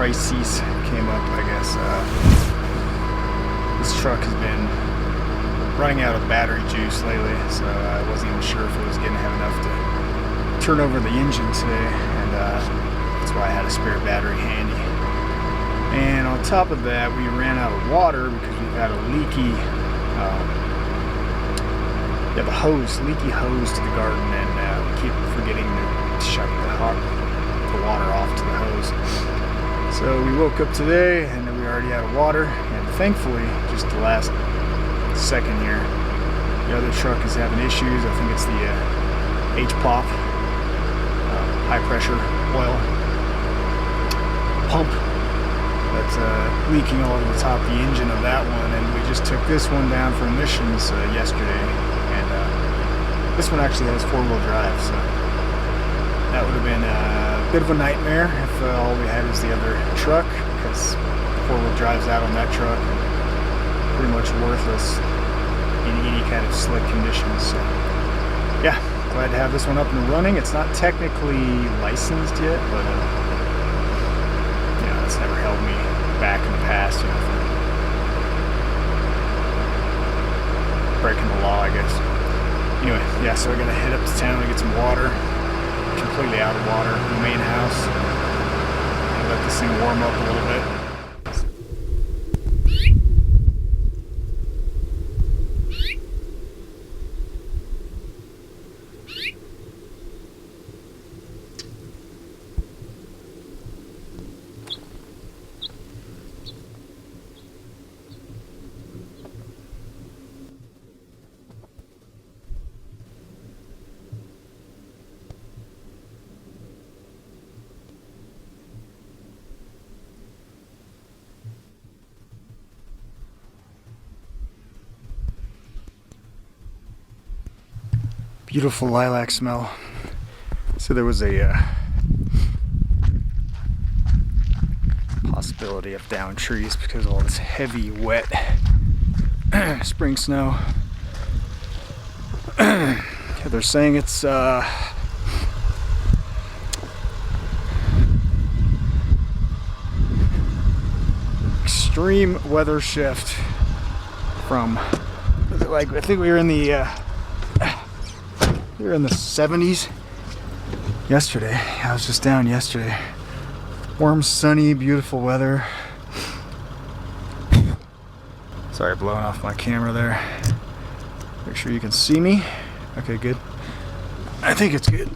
crises came up, I guess. This truck has been running out of battery juice lately, so I wasn't even sure if it was going to have enough to turn over the engine today, and that's why I had a spare battery handy. And on top of that, we ran out of water because we've had a leaky leaky hose to the garden, and we keep forgetting to shut the water off to the hose. So we woke up today and we already out of water, and thankfully, just the last second here, the other truck is having issues. I think it's the HPOP, high pressure oil pump, that's leaking all over the top of the engine of that one, and we just took this one down for emissions yesterday, and this one actually has four-wheel drive, so that would have been a bit of a nightmare if all we had was the other truck, because four-wheel drive's out on that truck and pretty much worthless in any kind of slick conditions. So yeah, glad to have this one up and running. It's not technically licensed yet, but it's never held me back in the past, from breaking the law, I guess. Anyway, yeah, so we're gonna head up to town to get some water. Completely out of water in the main house, and let this thing warm up a little bit. Beautiful lilac smell. So there was a possibility of downed trees because of all this heavy, wet spring snow. They're saying it's extreme weather shift from, I think we were in the 70s yesterday. I was just down yesterday. Warm, sunny, beautiful weather. Sorry, blowing off my camera there. Make sure you can see me. Okay, good. I think it's good.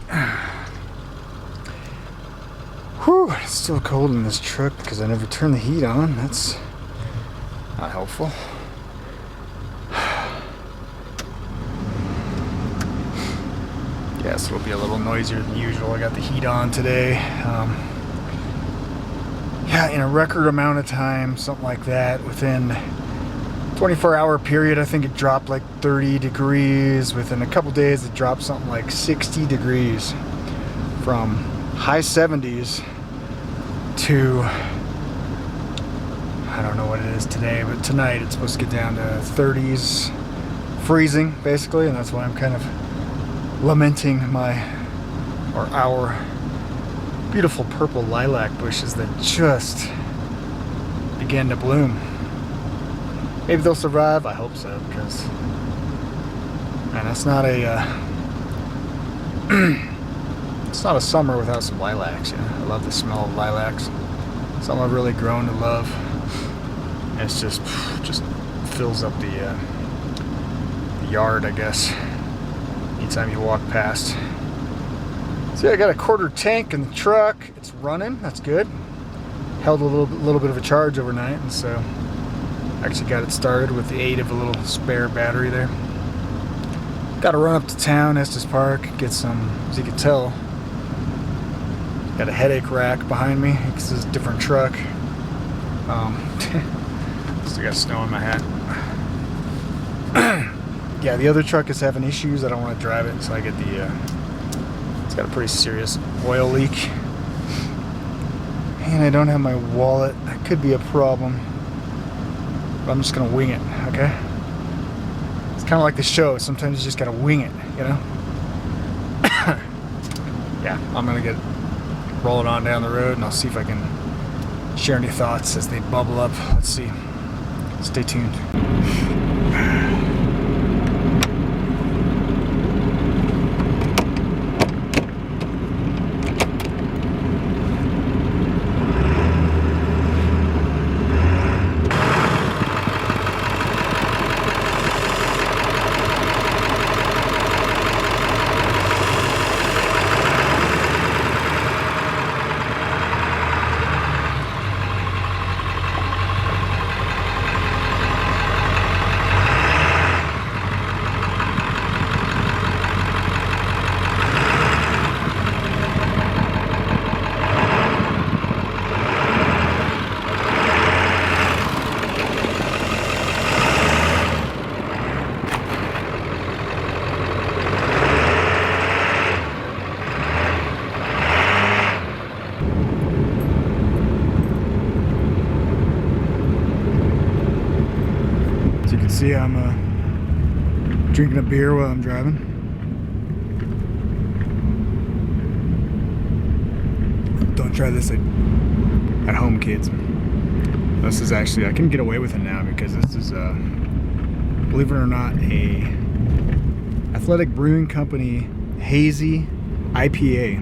Whew, it's still cold in this truck because I never turned the heat on. That's not helpful. Yeah, so it'll be a little noisier than usual. I got the heat on today. Yeah, in a record amount of time, something like that, within 24-hour period, I think it dropped like 30 degrees. Within a couple days, it dropped something like 60 degrees from high 70s to, I don't know what it is today, but tonight it's supposed to get down to 30s, freezing basically, and that's why I'm kind of lamenting our beautiful purple lilac bushes that just began to bloom. Maybe they'll survive. I hope so, because man, it's not a summer without some lilacs. I love the smell of lilacs. Something I've really grown to love. And it's just fills up the yard, I guess, anytime you walk past. See, I got a quarter tank in the truck. It's running. That's good. Held a little bit of a charge overnight, and so actually got it started with the aid of a little spare battery there. Got to run up to town, Estes Park, get some, as you can tell, got a headache rack behind me because it's a different truck. Still got snow in my hat. Yeah, the other truck is having issues. I don't want to drive it, so I get it's got a pretty serious oil leak. And I don't have my wallet. That could be a problem. But I'm just going to wing it, okay? It's kind of like the show. Sometimes you just got to wing it, Yeah, I'm going to get rolling on down the road, and I'll see if I can share any thoughts as they bubble up. Let's see. Stay tuned. See, I'm drinking a beer while I'm driving. Don't try this at home, kids. This is actually, I can get away with it now because this is, believe it or not, a Athletic Brewing Company Hazy IPA.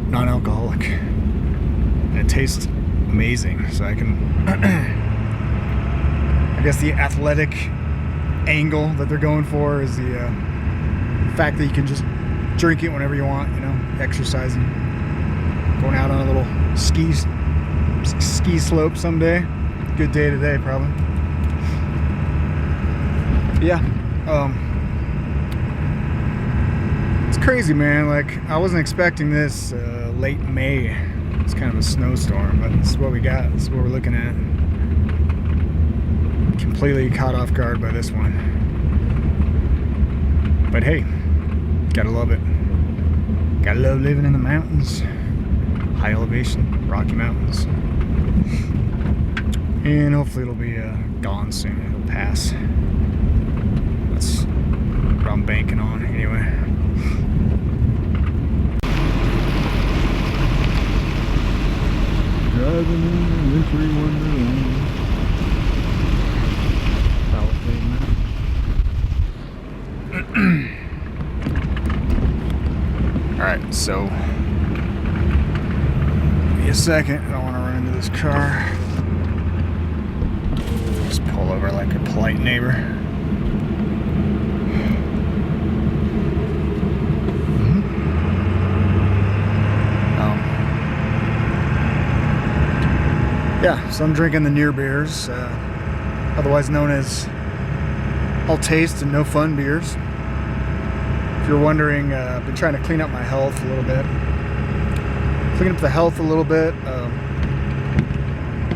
Non-alcoholic. And it tastes amazing, so I can... I guess the athletic angle that they're going for is the fact that you can just drink it whenever you want, you know, exercising, going out on a little ski slope someday. Good day today, probably. Yeah, it's crazy, man. Like, I wasn't expecting this late May. It's kind of a snowstorm, but this is what we got. This is what we're looking at. Completely caught off guard by this one. But hey, gotta love it. Gotta love living in the mountains. High elevation, Rocky Mountains. And hopefully it'll be gone soon. It'll pass. That's what I'm banking on anyway. Driving in the wintry wonderland. Alright, so give me a second. I don't want to run into this car. Just pull over like a polite neighbor. Yeah, so I'm drinking the near beers, otherwise known as all taste and no fun beers. If you're wondering, I've been trying to clean up my health a little bit. Clean up the health a little bit.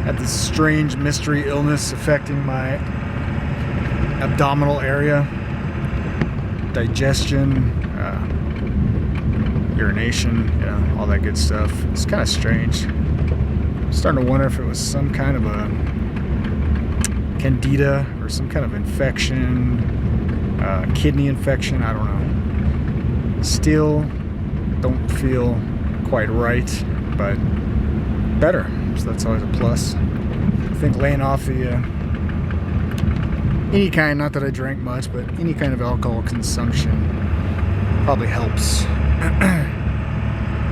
Had this strange mystery illness affecting my abdominal area. Digestion, urination, you know, all that good stuff. It's kind of strange. I'm starting to wonder if it was some kind of a candida or some kind of infection, kidney infection, I don't know. Still don't feel quite right, but better, so that's always a plus. I think laying off the any kind, not that I drank much, but any kind of alcohol consumption probably helps.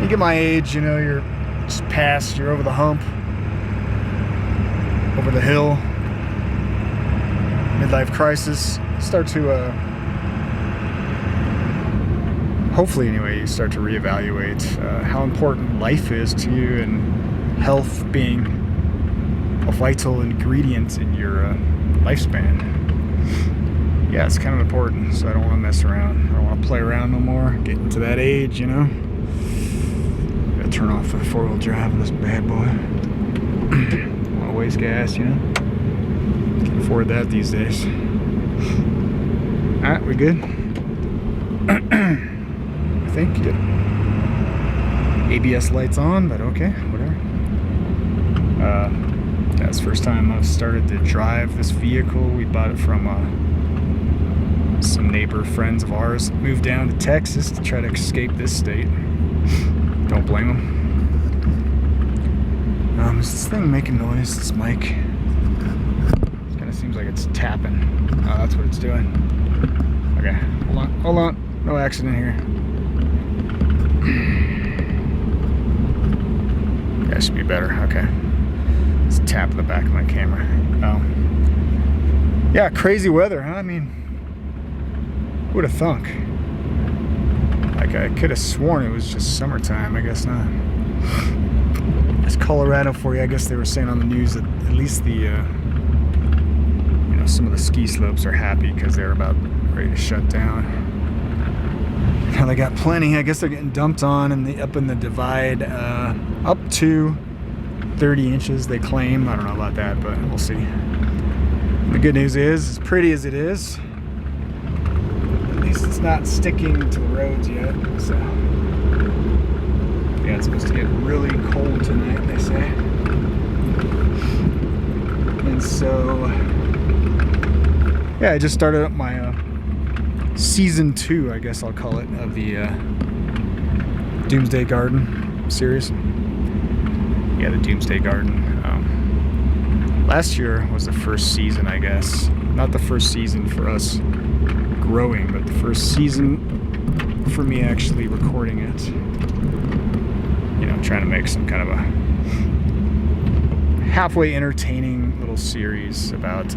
You get my age, you know, you're just past, you're over the hump, over the hill, midlife crisis. Start to hopefully anyway, you start to reevaluate how important life is to you, and health being a vital ingredient in your lifespan. Yeah, it's kind of important, so I don't want to mess around. I don't want to play around no more. Getting to that age, you know. Gotta turn off the 4-wheel drive of this bad boy. Want to waste gas, you know. Can't afford that these days. Alright, we good? I think, yeah. ABS lights on, but okay, whatever. That's the first time I've started to drive this vehicle. We bought it from some neighbor friends of ours. Moved down to Texas to try to escape this state. Don't blame them. Is this thing making noise, this mic? It kind of seems like it's tapping. Oh, that's what it's doing. Okay, hold on. No accident here. That should be better, okay. Let's tap the back of my camera. Yeah, crazy weather, huh? I mean, who would have thunk? Like, I could have sworn it was just summertime. I guess not. It's Colorado for you. I guess they were saying on the news that at least the, some of the ski slopes are happy because they're about ready to shut down. Now they got plenty. I guess they're getting dumped on up in the divide, up to 30 inches, they claim. I don't know about that, but we'll see. The good news is, as pretty as it is, at least it's not sticking to the roads yet. So, yeah, it's supposed to get really cold tonight, they say. And so, yeah, I just started up my season 2, I guess I'll call it, of the Doomsday Garden series. Yeah, the Doomsday Garden. Last year was the first season, I guess. Not the first season for us growing, but the first season for me actually recording it. Trying to make some kind of a halfway entertaining little series about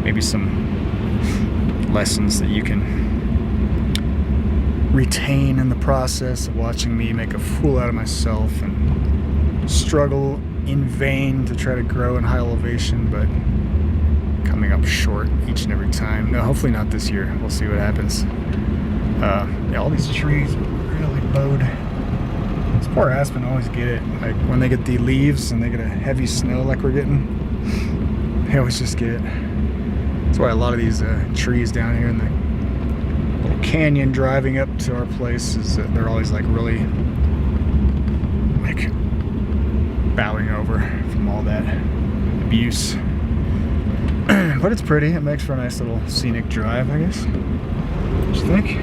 maybe some lessons that you can retain in the process of watching me make a fool out of myself and struggle in vain to try to grow in high elevation, but coming up short each and every time. No, hopefully not this year. We'll see what happens. Yeah, all these trees are really bowed. This poor aspen always get it. Like when they get the leaves and they get a heavy snow like we're getting, they always just get it. That's why a lot of these trees down here in the little canyon driving up to our place is they're always like really like bowing over from all that abuse. But it's pretty. It makes for a nice little scenic drive, I guess. What you think?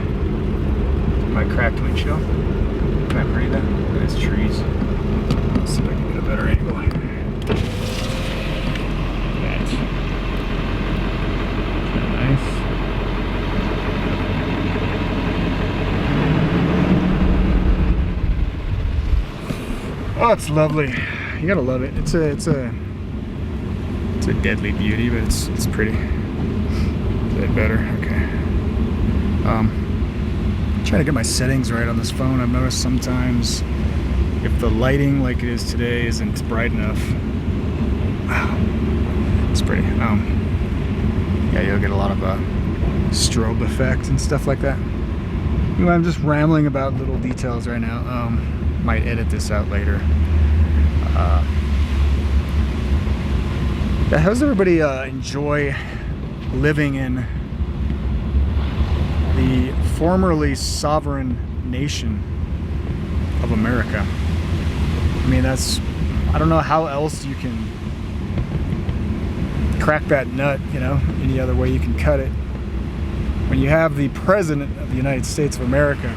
My cracked windshield. Isn't that pretty though? Look at these trees. Let's see if I can get a better angle here. That's nice. Oh, it's lovely. You gotta love it. It's a deadly beauty, but it's pretty. Is that better? Okay. Trying to get my settings right on this phone. I've noticed sometimes if the lighting like it is today isn't bright enough. Wow, it's pretty. Yeah, you'll get a lot of strobe effect and stuff like that. Anyway, I'm just rambling about little details right now. Might edit this out later. How does everybody enjoy living in the formerly sovereign nation of America? I mean, I don't know how else you can crack that nut, any other way you can cut it. When you have the President of the United States of America,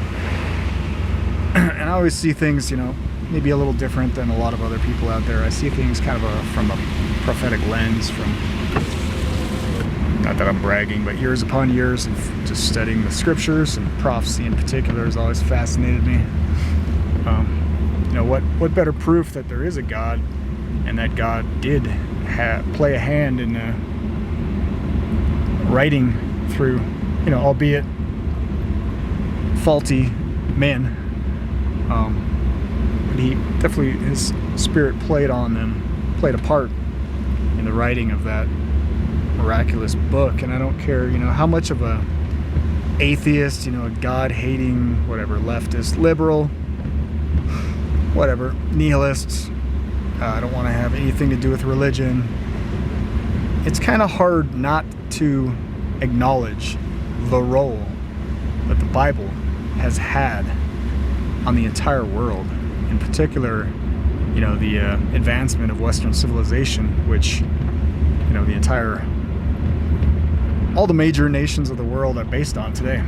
and I always see things, maybe a little different than a lot of other people out there. I see things kind of from a prophetic lens, not that I'm bragging, but years upon years of just studying the scriptures, and prophecy in particular has always fascinated me. What better proof that there is a God, and that God did play a hand in writing through, albeit faulty men. But he definitely, his spirit played a part in the writing of that miraculous book. And I don't care, how much of a atheist, a God-hating, whatever, leftist, liberal, whatever, nihilists, I don't want to have anything to do with religion. It's kind of hard not to acknowledge the role that the Bible has had on the entire world, in particular, the advancement of Western civilization, which, all the major nations of the world are based on today.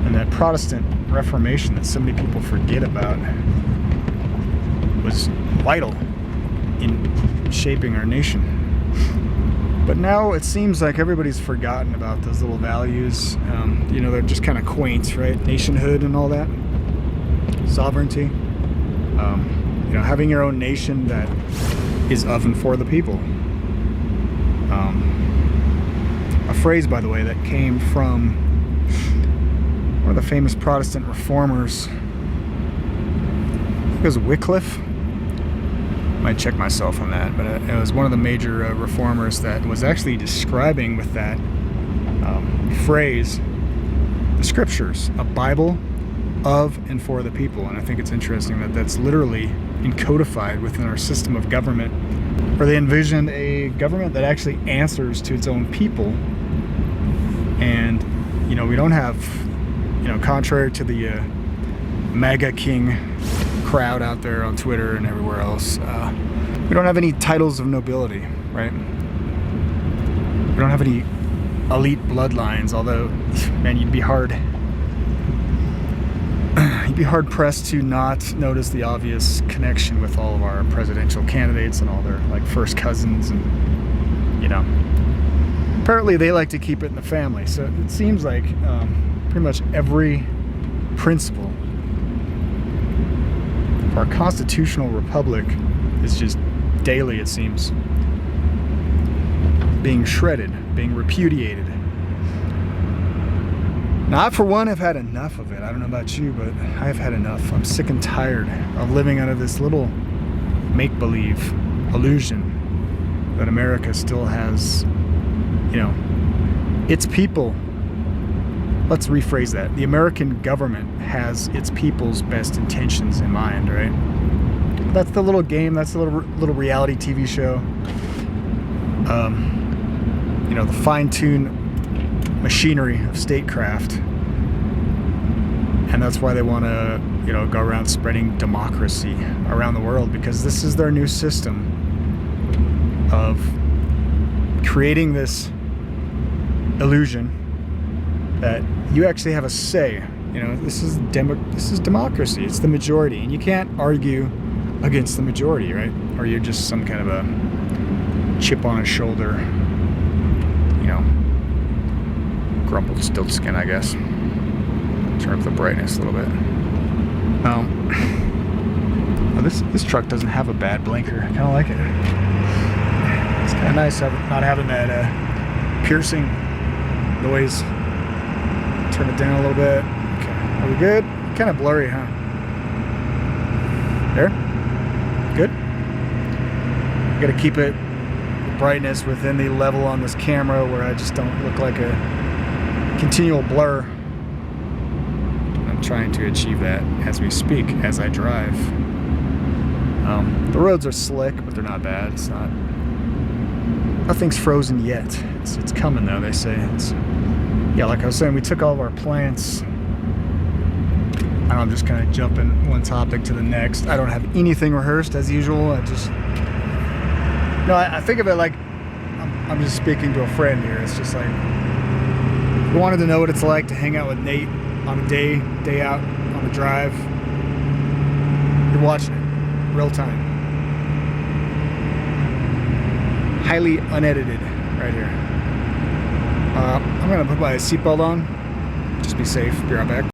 And that Protestant Reformation that so many people forget about. was vital in shaping our nation. But now it seems like everybody's forgotten about those little values. They're just kind of quaint, right? Nationhood and all that. Sovereignty. Having your own nation that is of and for the people. A phrase, by the way, that came from one of the famous Protestant reformers. I think it was Wycliffe. Might check myself on that, but it was one of the major reformers that was actually describing with that phrase the scriptures, a Bible of and for the people. And I think it's interesting that that's literally encodified within our system of government, where they envisioned a government that actually answers to its own people. And we don't have, contrary to the MAGA King crowd out there on Twitter and everywhere else, we don't have any titles of nobility, right? We don't have any elite bloodlines, although, man, you'd be hard pressed to not notice the obvious connection with all of our presidential candidates and all their first cousins, and apparently they like to keep it in the family. So it seems like pretty much every principle of our constitutional republic is just daily, it seems, being shredded, being repudiated. Now, I, for one, have had enough of it. I don't know about you, but I've had enough. I'm sick and tired of living under this little make-believe illusion that America still has, its people. Let's rephrase that. The American government has its people's best intentions in mind, right? That's the little game. That's the little reality TV show. The fine-tuned machinery of statecraft, and that's why they want to go around spreading democracy around the world, because this is their new system of creating this illusion that you actually have a say. This is democracy. It's the majority, and you can't argue against the majority, right? Or you're just some kind of a chip on his shoulder, grumpled stilt skin, I guess. Turn up the brightness a little bit. This truck doesn't have a bad blinker. I kind of like it. It's kind of nice not having that piercing noise. Turn it down a little bit. Okay, are we good? Kind of blurry, huh? There? Good? Got to keep it brightness within the level on this camera where I just don't look like a continual blur. I'm trying to achieve that as we speak, as I drive. The roads are slick, but they're not bad. Nothing's frozen yet. It's coming though, they say. Like I was saying, we took all of our plants. I'm just kind of jumping one topic to the next. I don't have anything rehearsed as usual. I think of it like I'm just speaking to a friend here. It's just like, if you wanted to know what it's like to hang out with Nate on a day out on the drive, you're watching it real time, highly unedited, right here. I'm gonna put my seatbelt on, just be safe. Be right back.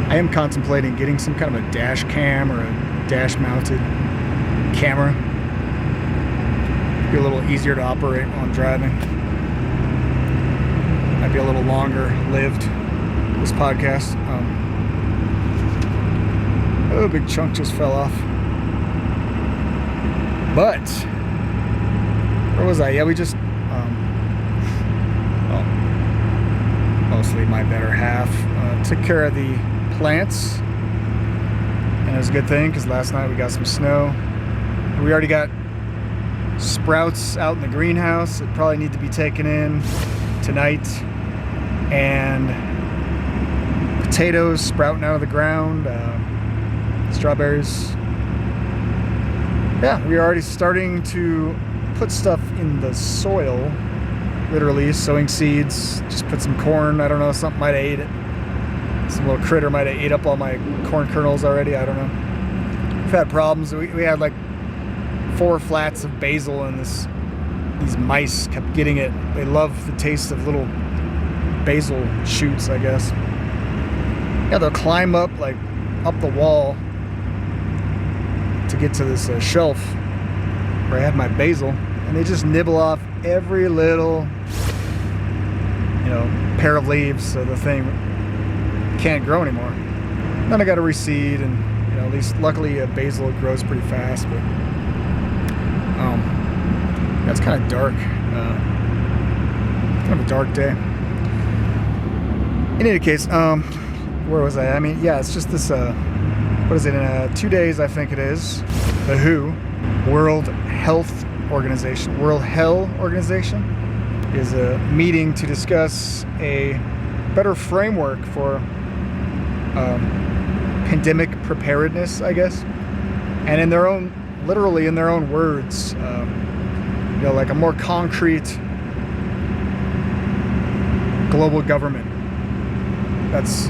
I am contemplating getting some kind of a dash cam or a dash mounted camera. Be a little easier to operate on driving. Might be a little longer lived, this podcast. A big chunk just fell off. But where was I? Yeah, we just mostly my better half took care of the plants, and it was a good thing because last night we got some snow. We already got sprouts out in the greenhouse that probably need to be taken in tonight, and potatoes sprouting out of the ground, strawberries. Yeah, we're already starting to put stuff in the soil, literally sowing seeds. Just put some corn. I don't know, something might have ate it. Some little critter might have ate up all my corn kernels already. I don't know. had problems. We had like 4 flats of basil, and these mice kept getting it. They love the taste of little basil shoots, I guess. Yeah, they'll climb up the wall to get to this shelf where I had my basil, and they just nibble off every little, pair of leaves, so the thing can't grow anymore. Then I got to reseed, and at least luckily basil grows pretty fast, but that's kind of dark. Kind of a dark day. In any case, where was I? I mean, yeah, it's just this, what is it, in 2 days, I think it is, the WHO, World Health Organization, is meeting to discuss a better framework for pandemic preparedness, I guess. And literally in their own words, like a more concrete global government. That's,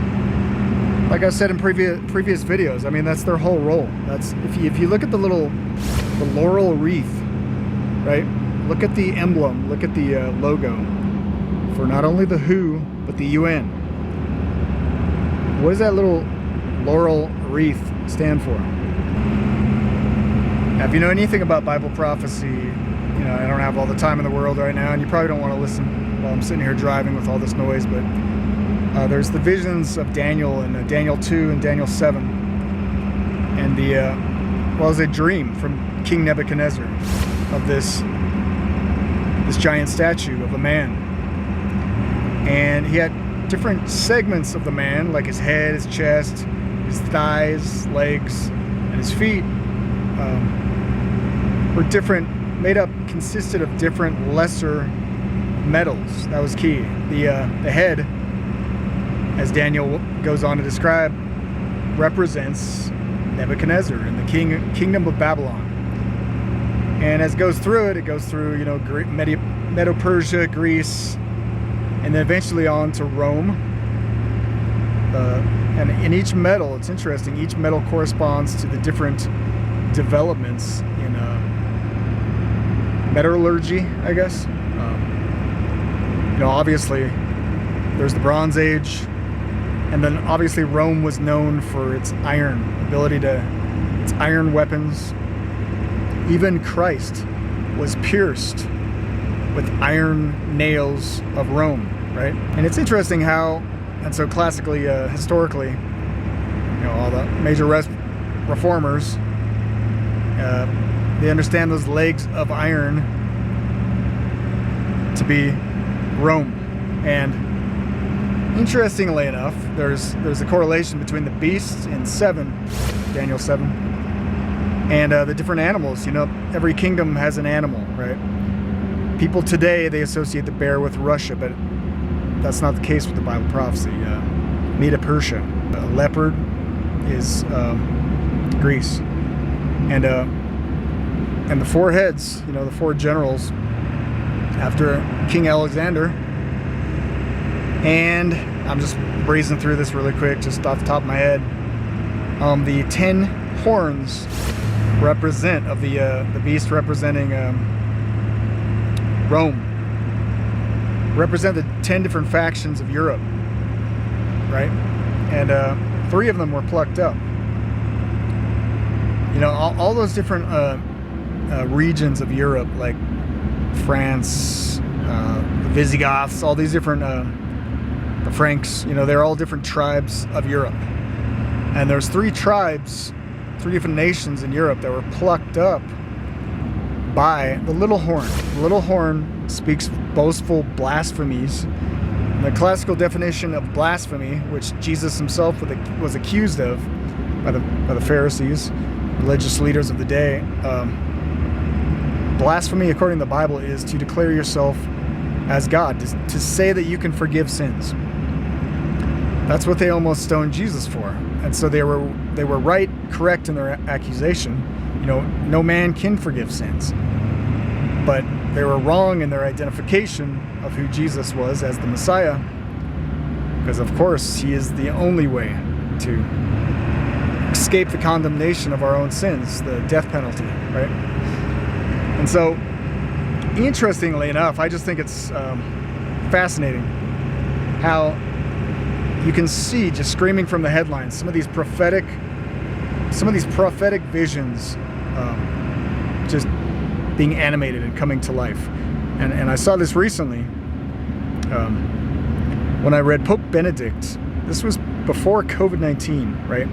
like I said in previous videos, I mean, that's their whole role. That's if you look at the laurel wreath, right? Look at the emblem, look at the logo for not only the WHO, but the UN. What does that little laurel wreath stand for? Now, if you know anything about Bible prophecy, I don't have all the time in the world right now, and you probably don't want to listen while I'm sitting here driving with all this noise, but there's the visions of Daniel in Daniel 2 and Daniel 7. And it was a dream from King Nebuchadnezzar of this giant statue of a man. And he had different segments of the man, like his head, his chest, his thighs, legs, and his feet were different, consisted of different lesser metals. That was key. The head, as Daniel goes on to describe, represents Nebuchadnezzar and the kingdom of Babylon. And as it goes through, Medo-Persia, Greece, and then eventually on to Rome. And in each metal, it's interesting, each metal corresponds to the different developments in metallurgy, I guess. Obviously, there's the Bronze Age, and then obviously Rome was known for its iron its iron weapons. Even Christ was pierced with iron nails of Rome, right? And it's interesting how, and so classically, historically, all the major reformers, they understand those legs of iron to be Rome. And interestingly enough, there's a correlation between the beast in Daniel 7, and the different animals. Every kingdom has an animal, right? People today, they associate the bear with Russia, but that's not the case with the Bible prophecy. Medo-Persia. A leopard is Greece. And the 4 heads, the 4 generals after King Alexander. And I'm just breezing through this really quick, just off the top of my head. The 10 horns of the beast representing Rome, represent the 10 different factions of Europe, right? And 3 of them were plucked up. All those different regions of Europe, like France, the Visigoths, all these different, the Franks, they're all different tribes of Europe. And there's 3 tribes, 3 different nations in Europe that were plucked up by the little horn. The little horn speaks boastful blasphemies. And the classical definition of blasphemy, which Jesus himself was accused of by the Pharisees, religious leaders of the day, blasphemy, according to the Bible, is to declare yourself as God, to say that you can forgive sins. That's what they almost stoned Jesus for. And so they were correct in their accusation. No man can forgive sins. But they were wrong in their identification of who Jesus was as the Messiah, because of course he is the only way to escape the condemnation of our own sins, the death penalty, right? And so, interestingly enough, I just think it's fascinating how you can see, just screaming from the headlines, some of these prophetic visions just being animated and coming to life. And I saw this recently when I read Pope Benedict. This was before COVID-19, right?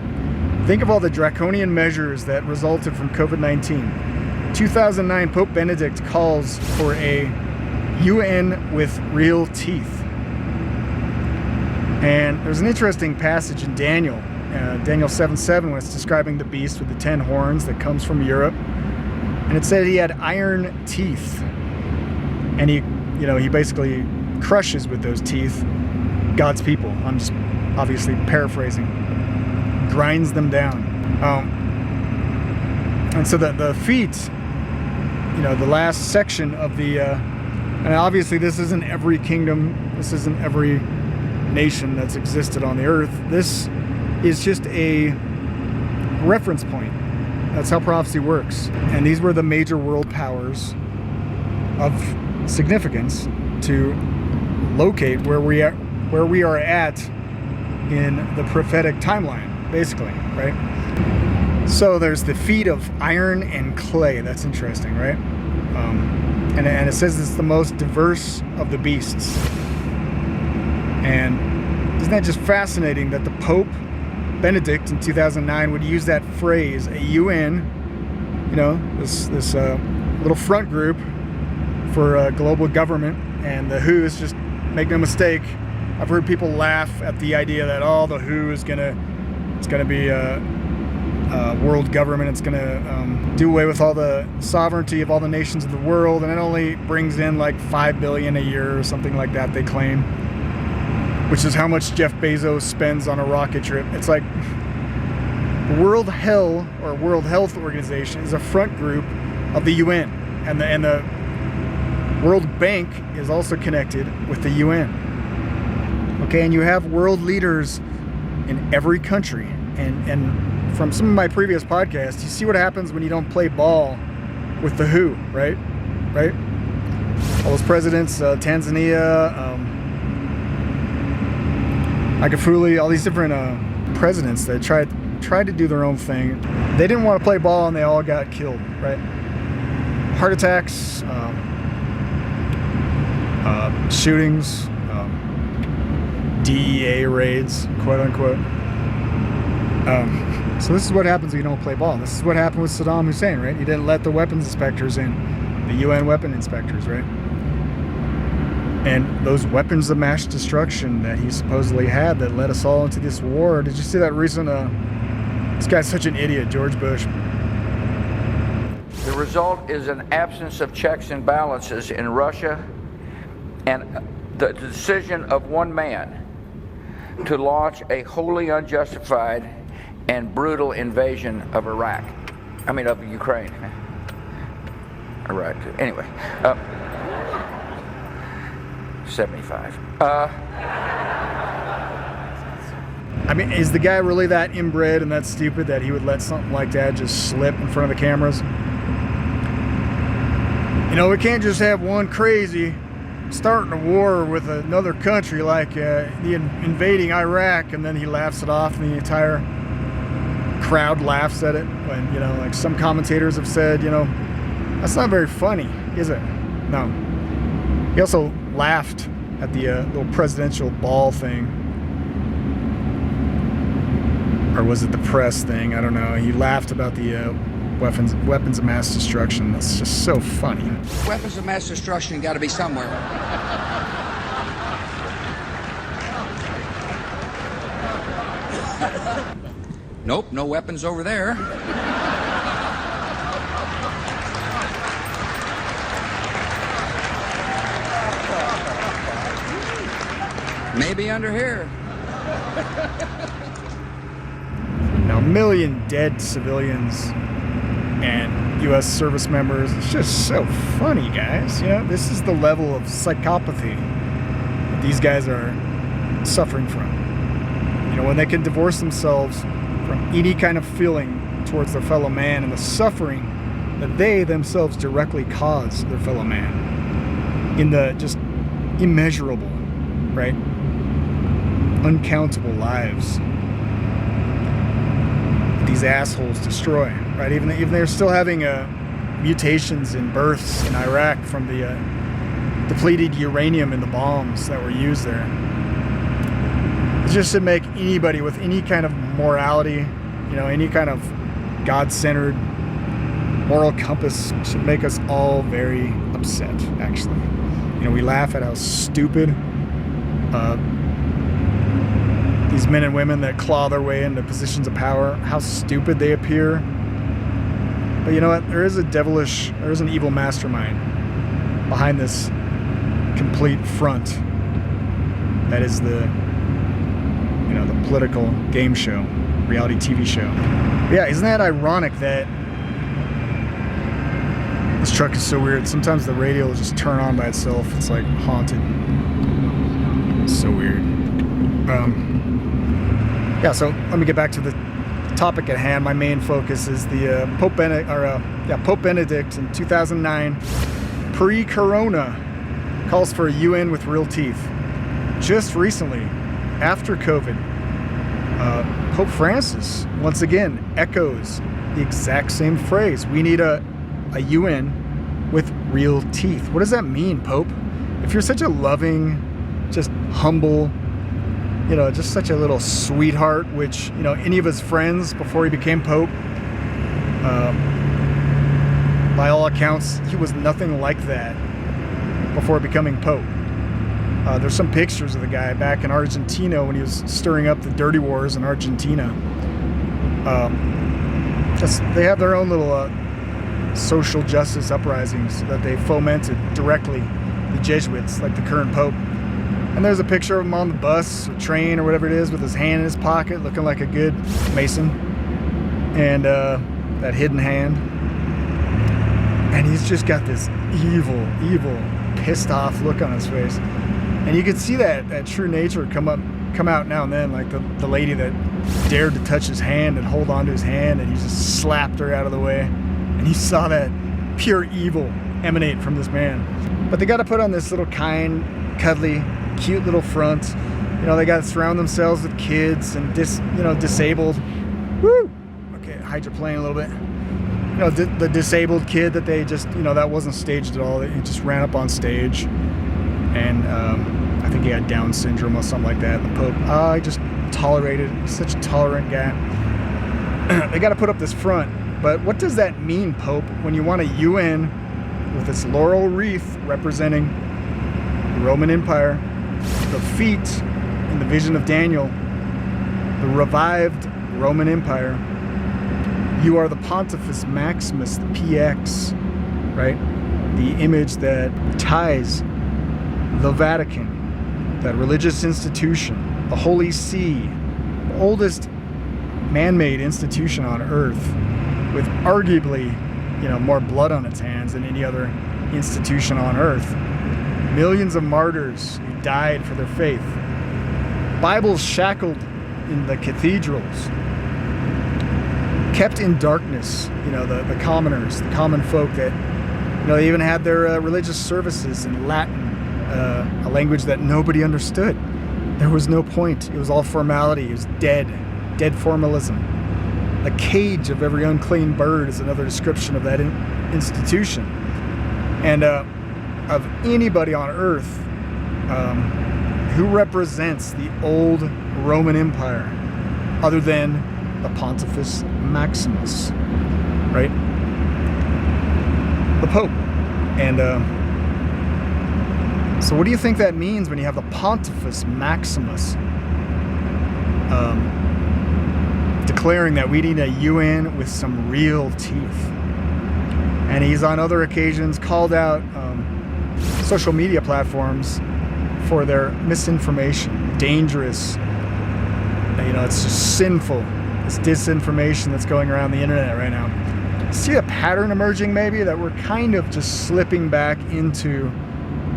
Think of all the draconian measures that resulted from COVID-19. 2009, Pope Benedict calls for a UN with real teeth. And there's an interesting passage in Daniel 7:7, when it's describing the beast with the 10 horns that comes from Europe. And it said he had iron teeth. And he basically crushes with those teeth God's people. I'm just obviously paraphrasing. Grinds them down. And so the feet, the last section of the, and obviously this isn't every kingdom, this isn't every nation that's existed on the earth. This is just a reference point. That's how prophecy works. And these were the major world powers of significance to locate where we are at in the prophetic timeline, basically, right? So there's the feet of iron and clay. That's interesting, right? And it says it's the most diverse of the beasts. And isn't that just fascinating that the Pope Benedict in 2009 would use that phrase, a UN, this little front group for global government, and the WHO is just, make no mistake, I've heard people laugh at the idea that the WHO is gonna be a world government. It's gonna do away with all the sovereignty of all the nations of the world, and it only brings in like $5 billion a year or something like that, they claim, which is how much Jeff Bezos spends on a rocket trip. It's like World Health Organization is a front group of the UN, and the World Bank is also connected with the UN. Okay, and you have world leaders in every country. And from some of my previous podcasts, you see what happens when you don't play ball with the WHO, right? Right? All those presidents, Tanzania, Magufuli, all these different presidents that tried to do their own thing. They didn't want to play ball, and they all got killed, right? Heart attacks, shootings, DEA raids, quote unquote. So this is what happens when you don't play ball. This is what happened with Saddam Hussein, right? He didn't let the weapons inspectors in, the UN weapon inspectors, right? And those weapons of mass destruction that he supposedly had that led us all into this war. Did you see that recent, this guy's such an idiot, George Bush. The result is an absence of checks and balances in Russia, and the decision of one man to launch a wholly unjustified and brutal invasion of of Ukraine. Iraq, anyway. 75. Is the guy really that inbred and that stupid that he would let something like that just slip in front of the cameras? We can't just have one crazy starting a war with another country like invading Iraq, and then he laughs it off and the entire crowd laughs at it. When, like some commentators have said, that's not very funny, is it? No. He also laughed at the little presidential ball thing. Or was it the press thing? I don't know. He laughed about the weapons of mass destruction. That's just so funny. Weapons of mass destruction got to be somewhere. Nope, no weapons over there. Maybe under here. Now, 1 million dead civilians and U.S. service members. It's just so funny, guys. This is the level of psychopathy that these guys are suffering from. When they can divorce themselves from any kind of feeling towards their fellow man and the suffering that they themselves directly cause their fellow man in the just immeasurable, right? Uncountable lives these assholes destroy, right? Even they're still having mutations in births in Iraq from the depleted uranium in the bombs that were used there. It just should make anybody with any kind of morality, any kind of God-centered moral compass, should make us all very upset, actually. We laugh at how stupid these men and women that claw their way into positions of power, how stupid they appear. But you know what? There is an evil mastermind behind this complete front. That is the political game show, reality TV show. Yeah, isn't that ironic that this truck is so weird? Sometimes the radio will just turn on by itself. It's like haunted. It's so weird. Yeah, so let me get back to the topic at hand. My main focus is the Pope Benedict in 2009, pre-corona, calls for a UN with real teeth. Just recently, after COVID, Pope Francis once again echoes the exact same phrase. We need a UN with real teeth. What does that mean, Pope? If you're such a loving, just humble, just such a little sweetheart, which, any of his friends before he became Pope, by all accounts, he was nothing like that before becoming Pope. There's some pictures of the guy back in Argentina when he was stirring up the dirty wars in Argentina. They have their own little social justice uprisings that they fomented directly, the Jesuits, like the current Pope. And there's a picture of him on the bus or train or whatever it is with his hand in his pocket, looking like a good Mason. And that hidden hand. And he's just got this evil, pissed off look on his face. And you can see that true nature come out now and then, like the lady that dared to touch his hand and hold on to his hand, and he just slapped her out of the way. And he saw that pure evil emanate from this man. But they got to put on this little kind, cuddly, cute little front. They got to surround themselves with kids and disabled. Woo! Okay, hydroplane a little bit. The disabled kid that they just, that wasn't staged at all. He just ran up on stage, and I think he had Down syndrome or something like that. The Pope, I just tolerated. He's such a tolerant guy. They got to put up this front. But what does that mean, Pope, when you want a UN with its laurel wreath representing the Roman Empire, the feet in the vision of Daniel, the revived Roman Empire? You are the Pontifex Maximus, the PX, right? The image that ties the Vatican, that religious institution, the Holy See, the oldest man-made institution on earth, with arguably, more blood on its hands than any other institution on earth. Millions of martyrs who died for their faith. Bibles shackled in the cathedrals. Kept in darkness, the commoners, the common folk that, they even had their religious services in Latin, a language that nobody understood. There was no point. It was all formality. It was dead formalism. A cage of every unclean bird is another description of that institution. And of anybody on earth who represents the old Roman Empire other than the Pontifex Maximus, right? The Pope. And so what do you think that means when you have the Pontifex Maximus declaring that we need a UN with some real teeth? And he's on other occasions called out social media platforms for their misinformation, dangerous, it's just sinful, this disinformation that's going around the internet right now. See a pattern emerging maybe that we're kind of just slipping back into,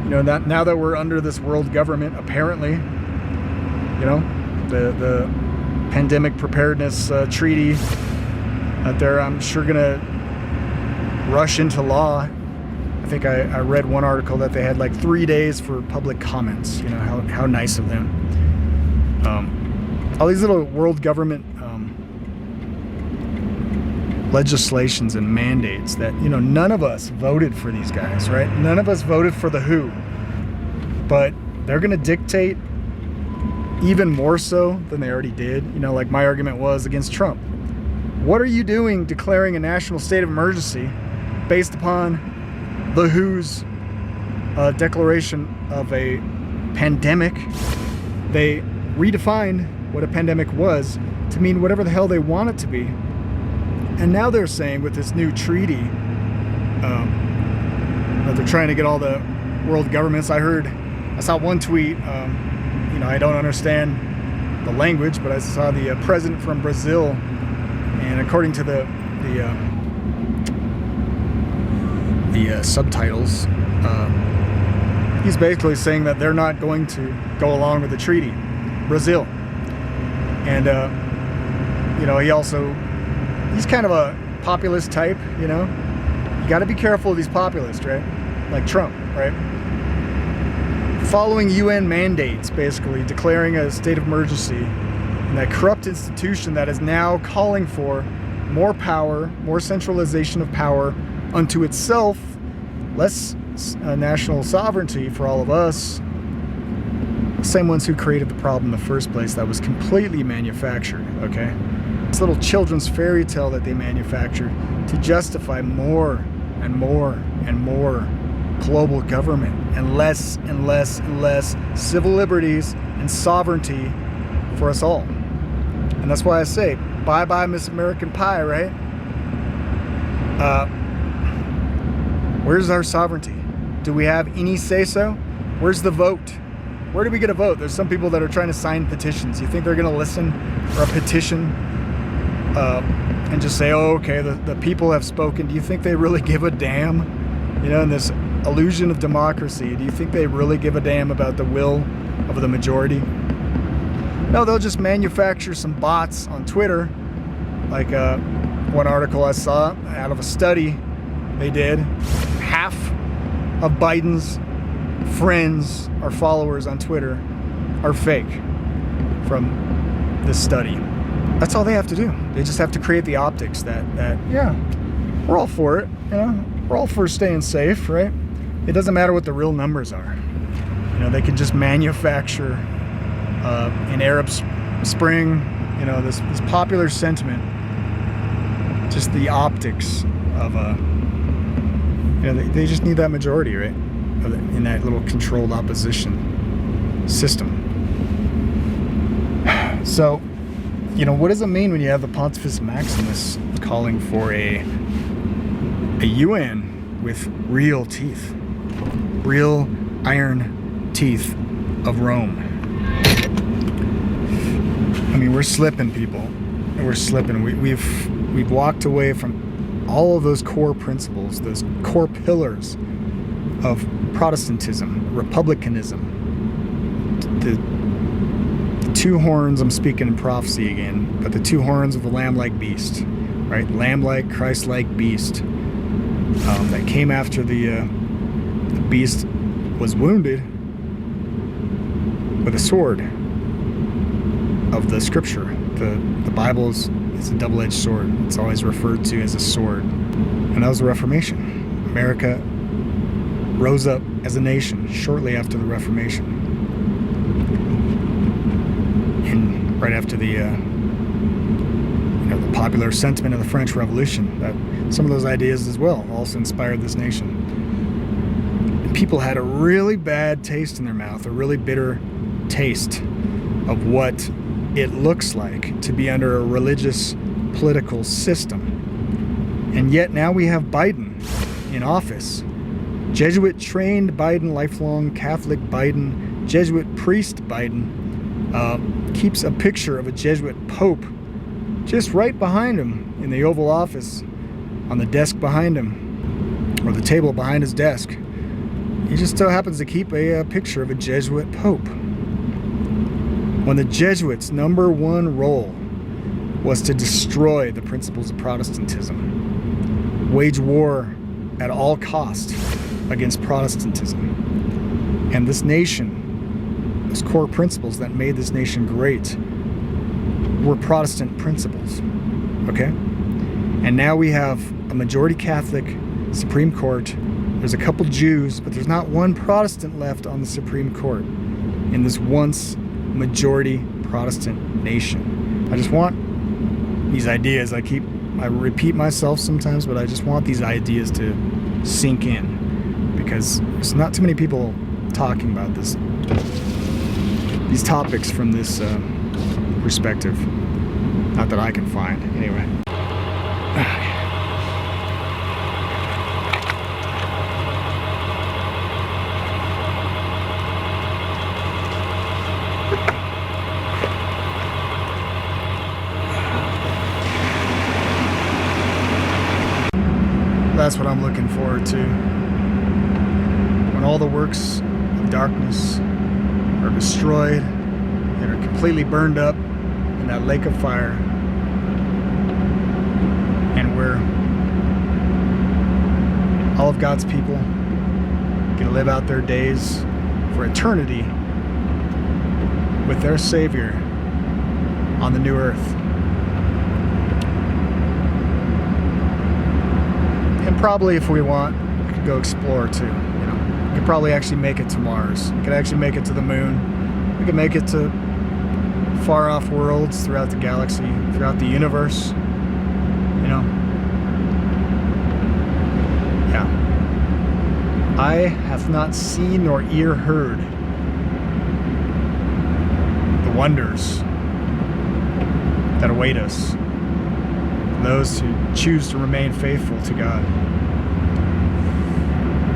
now that we're under this world government, apparently, the pandemic preparedness treaty that they're, I'm sure, gonna rush into law. I think I read one article that they had like 3 days for public comments. You know, how nice of them. All these little world government legislations and mandates that, you know, none of us voted for these guys, right? None of us voted for the WHO, but they're gonna dictate even more so than they already did. You know, like my argument was against Trump. What are you doing declaring a national state of emergency based upon the WHO's declaration of a pandemic? They redefined what a pandemic was to mean whatever the hell they want it to be. And now they're saying with this new treaty that they're trying to get all the world governments. I saw one tweet, you know, I don't understand the language, but I saw the president from Brazil, and according to the subtitles, he's basically saying that they're not going to go along with the treaty, Brazil. And you know, he's kind of a populist type, you know. You got to be careful of these populists, right? Like Trump, right? Following UN mandates, basically declaring a state of emergency, and that corrupt institution that is now calling for more power, more centralization of power unto itself, less national sovereignty for all of us. Same ones who created the problem in the first place, that was completely manufactured, okay? This little children's fairy tale that they manufactured to justify more and more and more global government and less and less and less civil liberties and sovereignty for us all. And that's why I say, bye-bye Miss American Pie, right? Where's our sovereignty? Do we have any say-so? Where's the vote? Where do we get a vote? There's some people that are trying to sign petitions. You think they're going to listen for a petition and just say, oh, okay, the people have spoken? Do you think they really give a damn? You know, in this illusion of democracy, do you think they really give a damn about the will of the majority? No, they'll just manufacture some bots on Twitter. Like one article I saw out of a study they did, half of Biden's friends or followers on Twitter are fake from this study. That's all they have to do. They just have to create the optics that yeah, we're all for it. You know, we're all for staying safe, right? It doesn't matter what the real numbers are. You know, they can just manufacture an Arab Spring, you know, this popular sentiment, just the optics of you know, they just need that majority, right? In that little controlled opposition system. So, you know, what does it mean when you have the Pontifex Maximus calling for a UN with real teeth, real iron teeth of Rome? I mean, we're slipping, people. We're slipping. We've walked away from all of those core principles, those core pillars of Protestantism, republicanism, the two horns. I'm speaking in prophecy again, but the two horns of the lamb-like beast, right? Lamb-like, Christ-like beast that came after the beast was wounded with a sword of the Scripture. The Bible is a double-edged sword. It's always referred to as a sword, and that was the Reformation. America rose up as a nation shortly after the Reformation, and right after the the popular sentiment of the French Revolution. That some of those ideas as well also inspired this nation. And people had a really bad taste in their mouth, a really bitter taste of what it looks like to be under a religious political system. And yet now we have Biden in office. Jesuit-trained Biden, lifelong Catholic Biden, Jesuit priest Biden, keeps a picture of a Jesuit Pope just right behind him in the Oval Office, on the desk behind him, or the table behind his desk. He just so happens to keep a picture of a Jesuit Pope. when the Jesuits' number one role was to destroy the principles of Protestantism, wage war at all cost against Protestantism. And this nation, those core principles that made this nation great, were Protestant principles, okay? And now we have a majority Catholic Supreme Court. There's a couple Jews, but there's not one Protestant left on the Supreme Court in this once majority Protestant nation. I just want these ideas, I repeat myself sometimes, but I just want these ideas to sink in, because there's not too many people talking about these topics from this perspective. Not that I can find, anyway. That's what I'm looking forward to. When all the works of darkness are destroyed and are completely burned up in that lake of fire, and where all of God's people get to live out their days for eternity with their Savior on the new earth. And probably, if we want, we could go explore too. We could probably actually make it to Mars. We could actually make it to the moon. We could make it to far-off worlds throughout the galaxy, throughout the universe. Yeah. Eye hath not seen nor ear heard the wonders that await us, those who choose to remain faithful to God.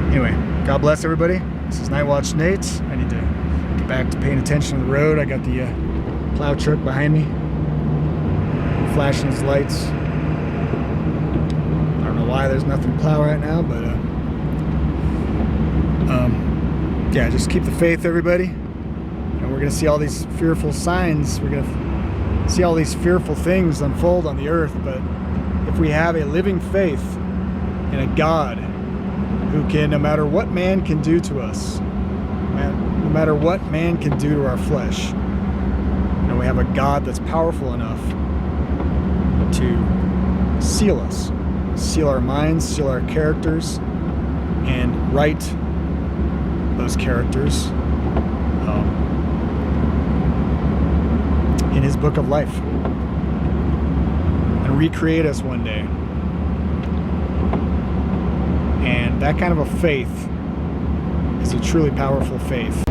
Anyway, God bless everybody. This is Nightwatch N8. I need to get back to paying attention to the road. I got the plow truck behind me, flashing his lights. I don't know why there's nothing to plow right now, but yeah, just keep the faith, everybody. And we're gonna see all these fearful signs. We're gonna see all these fearful things unfold on the earth, but if we have a living faith in a God who can, no matter what man can do to us, no matter what man can do to our flesh, we have a God that's powerful enough to seal us, seal our minds, seal our characters, and write those characters in his book of life and recreate us one day. And that kind of a faith is a truly powerful faith.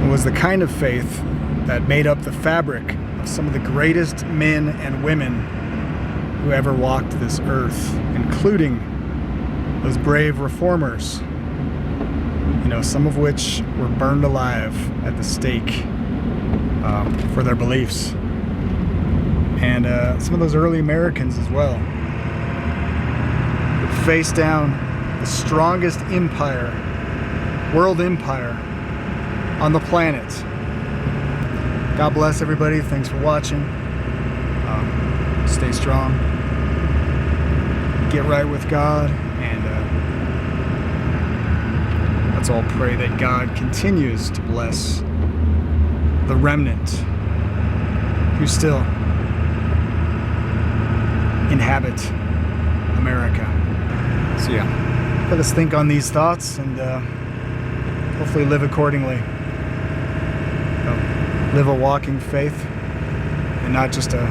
It was the kind of faith that made up the fabric of some of the greatest men and women who ever walked this earth, including those brave reformers, some of which were burned alive at the stake for their beliefs. And some of those early Americans as well would face down the strongest empire, world empire on the planet. God bless everybody. Thanks for watching. Stay strong. Get right with God. And let's all pray that God continues to bless the remnant who still inhabit America. So yeah, let us think on these thoughts and hopefully live accordingly. Live a walking faith and not just a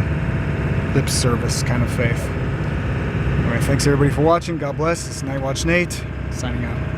lip service kind of faith. Anyway, thanks everybody for watching. God bless. This is Nightwatch N8 signing out.